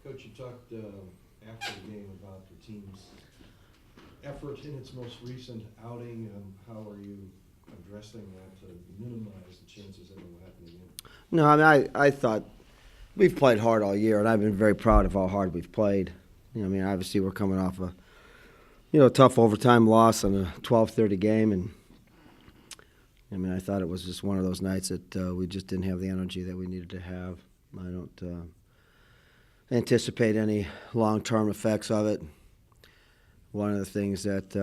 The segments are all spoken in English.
Coach, you talked after the game about the team's effort in its most recent outing. How are you addressing that to minimize the chances that it will happen again? No, I mean, I thought we've played hard all year, and I've been very proud of how hard we've played. I mean, obviously we're coming off a tough overtime loss on a 12:30 game, and I mean, I thought it was just one of those nights that we just didn't have the energy that we needed to have. I don't anticipate any long-term effects of it. One of the things that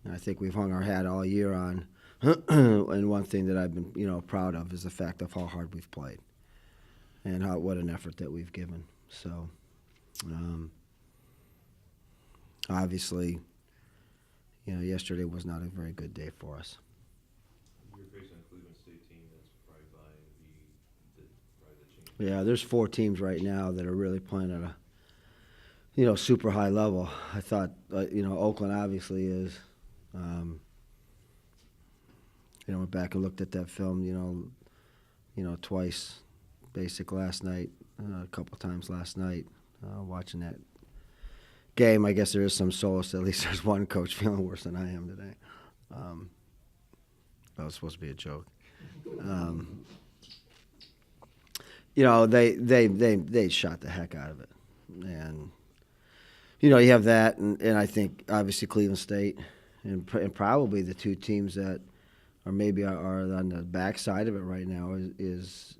I think we've hung our hat all year on, and one thing that I've been proud of is the fact of how hard we've played and what an effort that we've given. So obviously, yesterday was not a very good day for us. You're facing a Cleveland State team that's probably the change. Yeah, there's 4 teams right now that are really playing at a super high level. I thought Oakland obviously is. Went back and looked at that film, twice, last night, a couple times last night, watching that game. I guess there is some solace. At least there's one coach feeling worse than I am today. That was supposed to be a joke. They shot the heck out of it, and you have that, and I think obviously Cleveland State, and probably the 2 teams that are maybe are on the backside of it right now is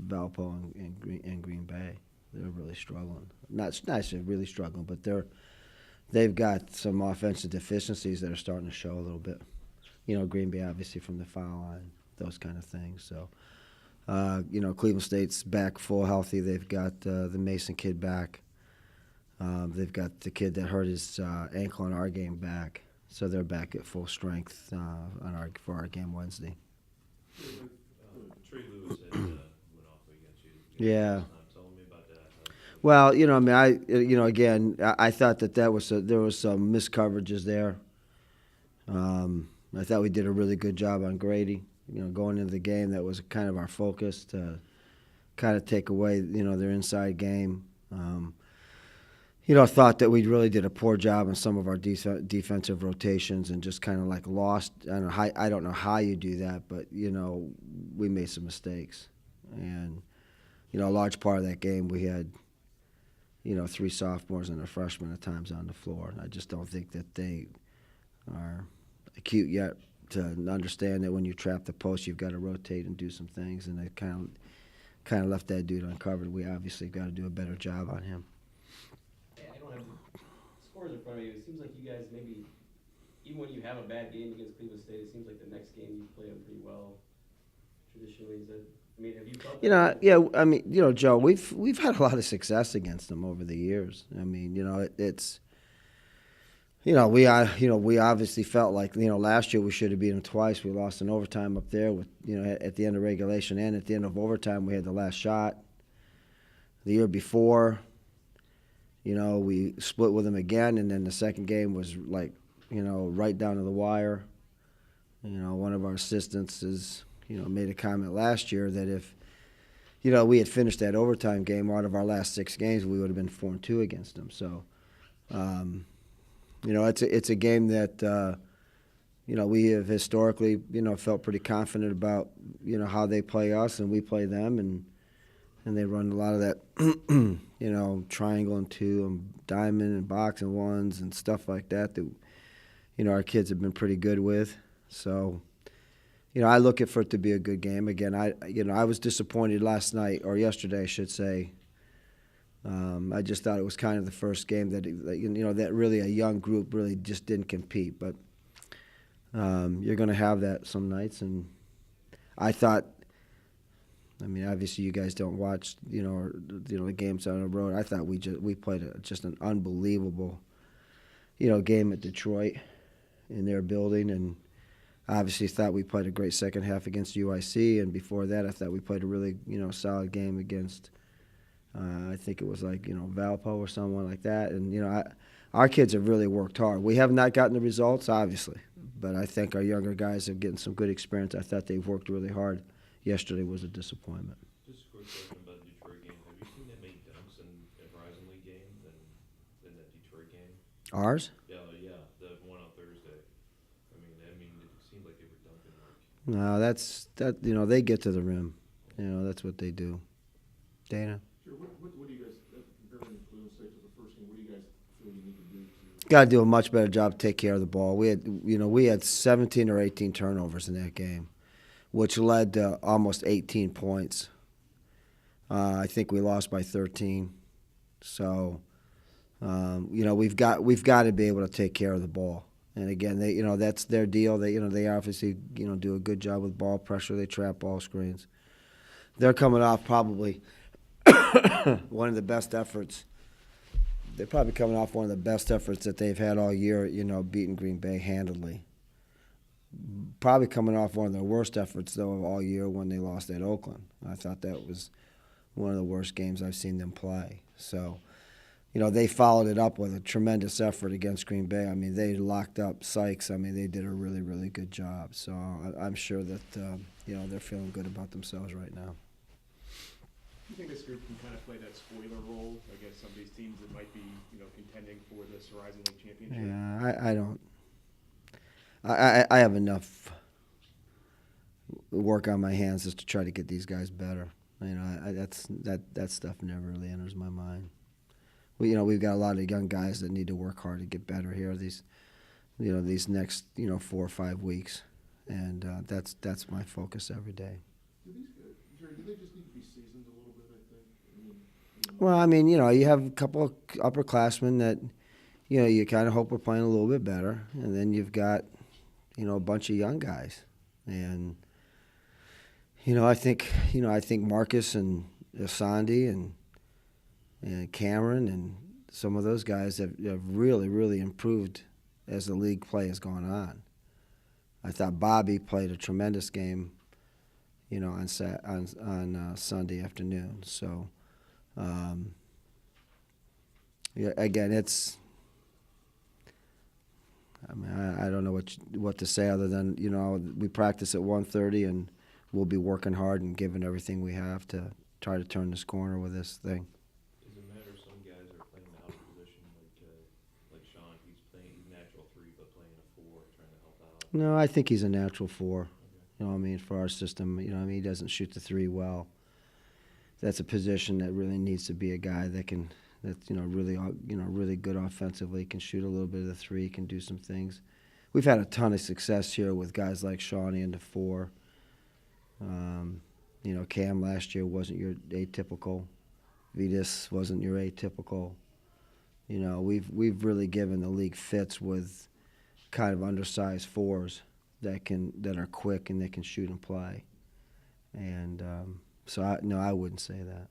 Valpo and Green Bay. They're really struggling. Not really struggling, but they've got some offensive deficiencies that are starting to show a little bit. Green Bay obviously from the foul line, those kind of things. So, Cleveland State's back full healthy. They've got the Mason kid back. They've got the kid that hurt his ankle in our game back. So they're back at full strength for our game Wednesday. Trey Lewis had went off against you. Yeah. Tell me about that. Well, I thought that there was some miscoverages there. I thought we did a really good job on Grady. Going into the game, that was kind of our focus to kind of take away their inside game. I thought that we really did a poor job on some of our defensive rotations and just kind of like lost. I don't know how you do that, but we made some mistakes, and a large part of that game we had 3 sophomores and a freshman at times on the floor. And I just don't think that they are acute yet to understand that when you trap the post, you've got to rotate and do some things. And they kind of left that dude uncovered. We obviously got to do a better job on him. I don't have the scores in front of you. It seems like you guys maybe, even when you have a bad game against Cleveland State, it seems like the next game you play them pretty well. Traditionally, have you felt that? Yeah. I mean, Joe, we've had a lot of success against them over the years. I mean, it's. We obviously felt like last year we should have beat them twice. We lost in overtime up there with at the end of regulation and at the end of overtime we had the last shot. The year before, we split with them again, and then the second game was like right down to the wire. One of our assistants made a comment last year that if we had finished that overtime game out of our last 6 games, we would have been 4-2 against them. So. It's a game that we have historically felt pretty confident about how they play us and we play them, and they run a lot of that triangle and 2 and diamond and box and 1s and stuff like that our kids have been pretty good with. So I look for it to be a good game. Again, I was disappointed last night, or yesterday I should say. I just thought it was kind of the first game that really a young group really just didn't compete. But you're going to have that some nights, and I thought. I mean, obviously you guys don't watch the games on the road. I thought we played just an unbelievable game at Detroit in their building, and obviously thought we played a great second half against UIC, and before that I thought we played a really solid game against. I think it was like Valpo or someone like that, and our kids have really worked hard. We have not gotten the results, obviously, but I think our younger guys are getting some good experience. I thought they've worked really hard. Yesterday was a disappointment. Just a quick question about the Detroit game. Have you seen that many Ours? Yeah, the one on Thursday. I mean, it seemed like they were dunking like. No, that. You know, they get to the rim. You know, that's what they do. Dana? Sure. What do you guys, comparing Cleveland State to the first game, what do you guys feel you need to do to? Got to do a much better job to take care of the ball. We had 17 or 18 turnovers in that game, which led to almost 18 points. I think we lost by 13. So, you know, we've got to be able to take care of the ball. And again, that's their deal. They obviously do a good job with ball pressure. They trap ball screens. They're coming off probably one of the best efforts. They're probably coming off one of the best efforts that they've had all year, beating Green Bay handily. Probably coming off one of their worst efforts, though, of all year when they lost at Oakland. I thought that was one of the worst games I've seen them play. So, they followed it up with a tremendous effort against Green Bay. I mean, they locked up Sykes. I mean, they did a really, really good job. So I'm sure that, they're feeling good about themselves right now. Do you think this group can kind of play that spoiler role against some of these teams that might be, contending for this Horizon League championship? Yeah, I don't. I have enough work on my hands just to try to get these guys better. That stuff never really enters my mind. We've got a lot of young guys that need to work hard to get better here. These next 4 or 5 weeks, and that's my focus every day. Do these guys, Jerry, do they just need to be seasoned a little bit, I think? Well, I mean, you have a couple of upperclassmen that, you kind of hope are playing a little bit better, and then you've got, a bunch of young guys, and I think Marcus and Asandi and Cameron and some of those guys have really, really improved as the league play has gone on. I thought Bobby played a tremendous game, on Sunday afternoon. So, again, it's. I mean, I don't know what to say other than we practice at 1:30 and we'll be working hard and giving everything we have to try to turn this corner with this thing. Does it matter? Some guys are playing out of position, like Sean. He's playing natural 3, but playing a 4, trying to help out. No, I think he's a natural 4. Okay. For our system, he doesn't shoot the 3 well. That's a position that really needs to be a guy that's really good offensively, can shoot a little bit of the 3, can do some things. We've had a ton of success here with guys like Shawnee in the 4. Cam last year wasn't your atypical. Vitas wasn't your atypical. We've really given the league fits with kind of undersized 4s that are quick and they can shoot and play. And so I wouldn't say that.